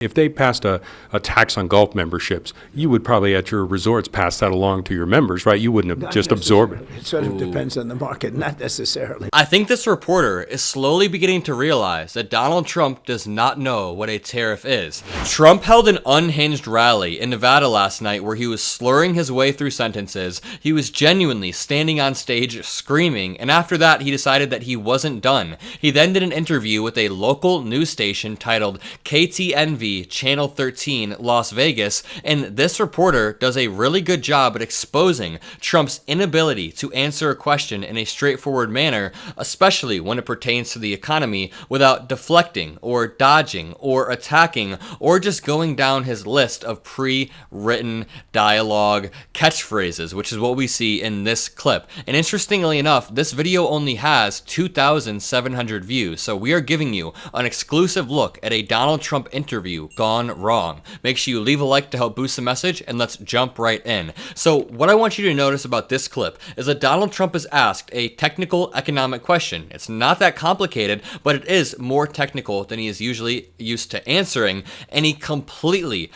If they passed a tax on golf memberships, you would probably at your resorts pass that along to your members, right? You wouldn't have just absorbed it. It sort of depends on the market, not necessarily. I think this reporter is slowly beginning to realize that Donald Trump does not know what a tariff is. Trump held an unhinged rally in Nevada last night where he was slurring his way through sentences. He was genuinely standing on stage screaming, and after that he decided that he wasn't done. He then did an interview with a local news station titled KTNV Channel 13 Las Vegas, and this reporter does a really good job at exposing Trump's inability to answer a question in a straightforward manner, especially when it pertains to the economy, without deflecting or dodging or attacking or just going down his list of pre-written dialogue catchphrases, which is what we see in this clip. And interestingly enough, this video only has 2,700 views, so we are giving you an exclusive look at a Donald Trump interview gone wrong. Make sure you leave a like to help boost the message, and let's jump right in. So what I want you to notice about this clip is that Donald Trump is asked a technical economic question. It's not that complicated, but it is more technical than he is usually used to answering, and he completely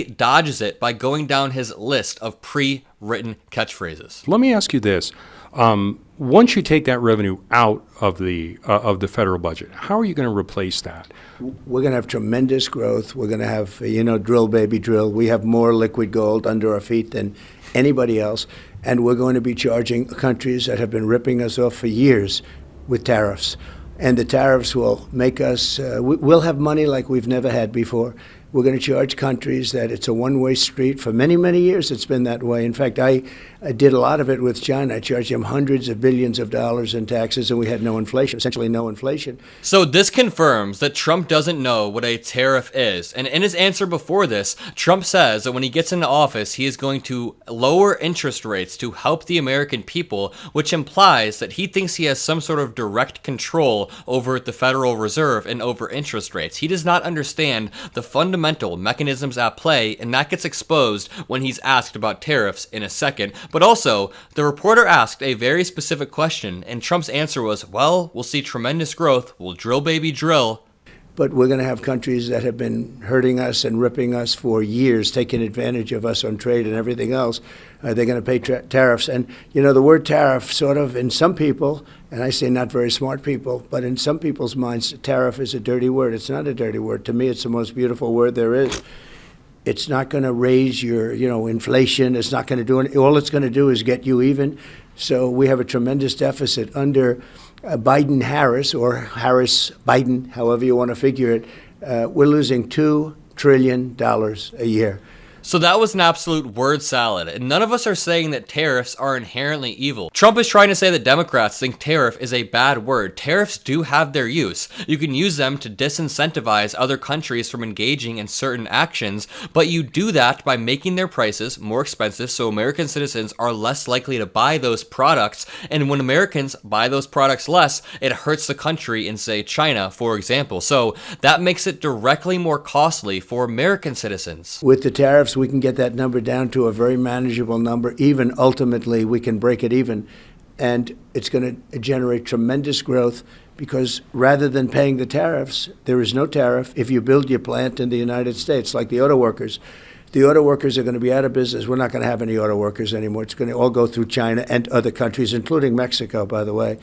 dodges it by going down his list of pre-written catchphrases. Let me ask you this. Once you take that revenue out of the federal budget, how are you going to replace that? We're going to have tremendous growth. We're going to have, drill, baby, drill. We have more liquid gold under our feet than anybody else. And we're going to be charging countries that have been ripping us off for years with tariffs. And the tariffs will make us, we'll have money like we've never had before. We're going to charge countries that it's a one-way street. For many, many years, it's been that way. In fact, I did a lot of it with China. I charged them hundreds of billions of dollars in taxes, and we had no inflation, essentially no inflation. So this confirms that Trump doesn't know what a tariff is. And in his answer before this, Trump says that when he gets into office, he is going to lower interest rates to help the American people, which implies that he thinks he has some sort of direct control over the Federal Reserve and over interest rates. He does not understand the fundamental mechanisms at play, and that gets exposed when he's asked about tariffs in a second. But also, the reporter asked a very specific question, and Trump's answer was, well, we'll see tremendous growth. We'll drill, baby, drill. But we're going to have countries that have been hurting us and ripping us for years, taking advantage of us on trade and everything else. They're going to pay tariffs. And, the word tariff sort of, in some people, and I say not very smart people, but in some people's minds, tariff is a dirty word. It's not a dirty word. To me, it's the most beautiful word there is. It's not going to raise your, inflation. It's not going to do anything. All it's going to do is get you even. So we have a tremendous deficit under Biden-Harris, or Harris-Biden, however you want to figure it. We're losing $2 trillion a year. So that was an absolute word salad, and none of us are saying that tariffs are inherently evil. Trump is trying to say that Democrats think tariff is a bad word. Tariffs do have their use. You can use them to disincentivize other countries from engaging in certain actions, but you do that by making their prices more expensive so American citizens are less likely to buy those products, and when Americans buy those products less, it hurts the country in, say, China, for example. So that makes it directly more costly for American citizens. With the tariffs, we can get that number down to a very manageable number. Even ultimately, we can break it even. And it's going to generate tremendous growth because rather than paying the tariffs, there is no tariff if you build your plant in the United States, like the auto workers. The auto workers are going to be out of business. We're not going to have any auto workers anymore. It's going to all go through China and other countries, including Mexico, by the way.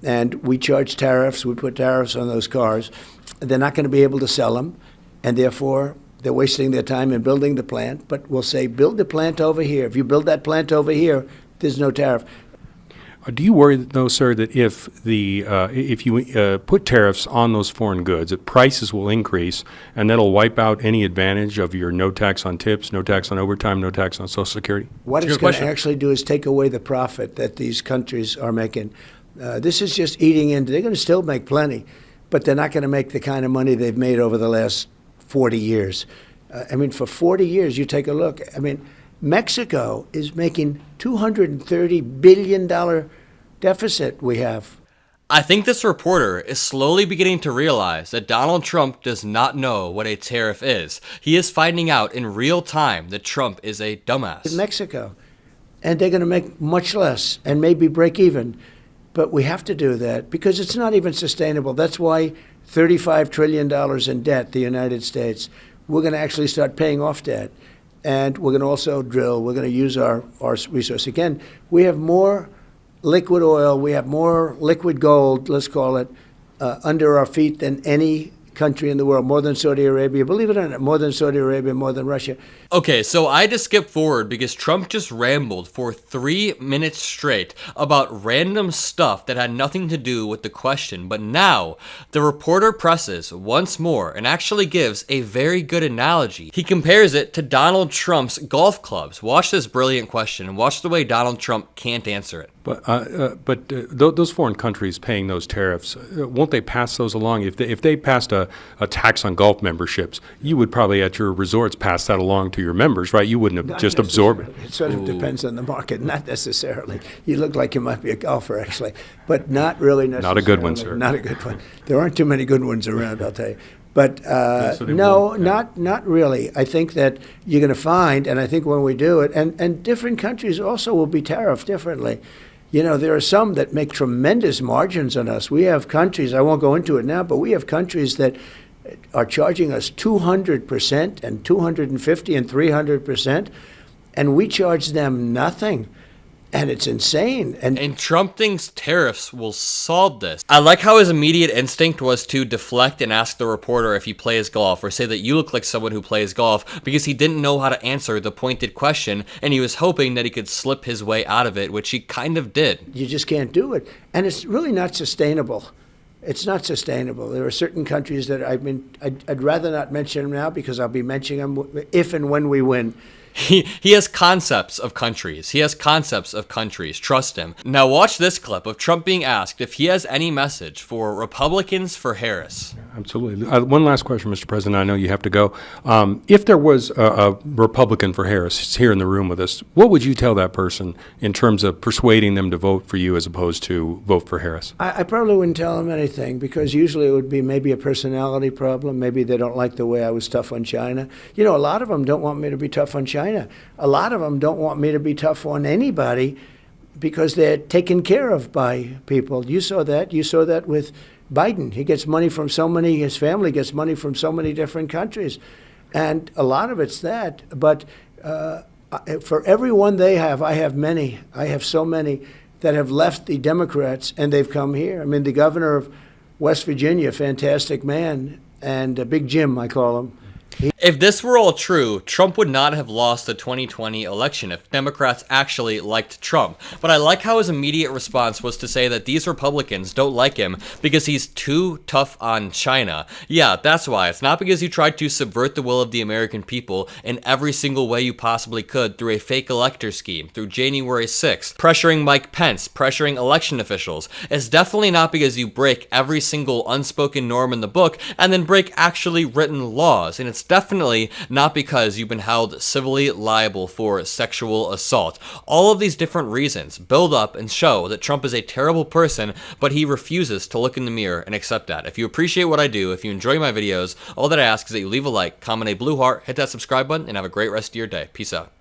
And we charge tariffs. We put tariffs on those cars. They're not going to be able to sell them, and therefore they're wasting their time in building the plant. But we'll say, build the plant over here. If you build that plant over here, there's no tariff. Do you worry, though, sir, that if you put tariffs on those foreign goods, that prices will increase, and that'll wipe out any advantage of your no tax on tips, no tax on overtime, no tax on Social Security? What it's going to actually do is take away the profit that these countries are making. This is just eating into. They're going to still make plenty, but they're not going to make the kind of money they've made over the last 40 years. For 40 years, you take a look. Mexico is making $230 billion deficit we have. I think this reporter is slowly beginning to realize that Donald Trump does not know what a tariff is. He is finding out in real time that Trump is a dumbass. In Mexico, and they're going to make much less and maybe break even. But we have to do that because it's not even sustainable. That's why $35 trillion in debt, the United States. We're going to actually start paying off debt. And we're going to also drill. We're going to use our resource. Again, we have more liquid oil, we have more liquid gold, let's call it, under our feet than any country in the world, more than Saudi Arabia. Believe it or not, more than Saudi Arabia, more than Russia. Okay, so I had to skip forward because Trump just rambled for 3 minutes straight about random stuff that had nothing to do with the question. But now, the reporter presses once more and actually gives a very good analogy. He compares it to Donald Trump's golf clubs. Watch this brilliant question and watch the way Donald Trump can't answer it. But those foreign countries paying those tariffs, won't they pass those along? If they passed a tax on golf memberships, you would probably at your resorts pass that along to your members, right? You wouldn't have Not just absorbed it. It sort of depends on the market, not necessarily. You look like you might be a golfer, actually, but not really necessarily. Not a good one, sir. Not a good one. There aren't too many good ones around, I'll tell you. But So they no, won't, yeah. not really. I think that you're going to find, and I think when we do it, and different countries also will be tariffed differently. You know, there are some that make tremendous margins on us. We have countries, I won't go into it now, but we have countries that are charging us 200% and 250 and 300%, and we charge them nothing. And it's insane. And Trump thinks tariffs will solve this. I like how his immediate instinct was to deflect and ask the reporter if he plays golf, or say that you look like someone who plays golf, because he didn't know how to answer the pointed question, and he was hoping that he could slip his way out of it, which he kind of did. You just can't do it. And it's really not sustainable. It's not sustainable. There are certain countries that I'd rather not mention them now because I'll be mentioning them if and when we win. He has concepts of countries. He has concepts of countries. Trust him. Now watch this clip of Trump being asked if he has any message for Republicans for Harris. Absolutely. One last question, Mr. President. I know you have to go. If there was a Republican for Harris here in the room with us, what would you tell that person in terms of persuading them to vote for you as opposed to vote for Harris? I probably wouldn't tell them anything because usually it would be maybe a personality problem. Maybe they don't like the way I was tough on China. You know, a lot of them don't want me to be tough on China. A lot of them don't want me to be tough on anybody because they're taken care of by people. You saw that. You saw that with Biden. He gets money from so many, his family gets money from so many different countries. And a lot of it's that. But for everyone they have, I have many. I have so many that have left the Democrats and they've come here. I mean, the governor of West Virginia, fantastic man, and Big Jim, I call him. If this were all true, Trump would not have lost the 2020 election if Democrats actually liked Trump. But I like how his immediate response was to say that these Republicans don't like him because he's too tough on China. Yeah, that's why. It's not because you tried to subvert the will of the American people in every single way you possibly could through a fake elector scheme, through January 6th, pressuring Mike Pence, pressuring election officials. It's definitely not because you break every single unspoken norm in the book and then break actually written laws. And it's definitely not because you've been held civilly liable for sexual assault. All of these different reasons build up and show that Trump is a terrible person, but he refuses to look in the mirror and accept that. If you appreciate what I do, if you enjoy my videos, all that I ask is that you leave a like, comment a blue heart, hit that subscribe button, and have a great rest of your day. Peace out.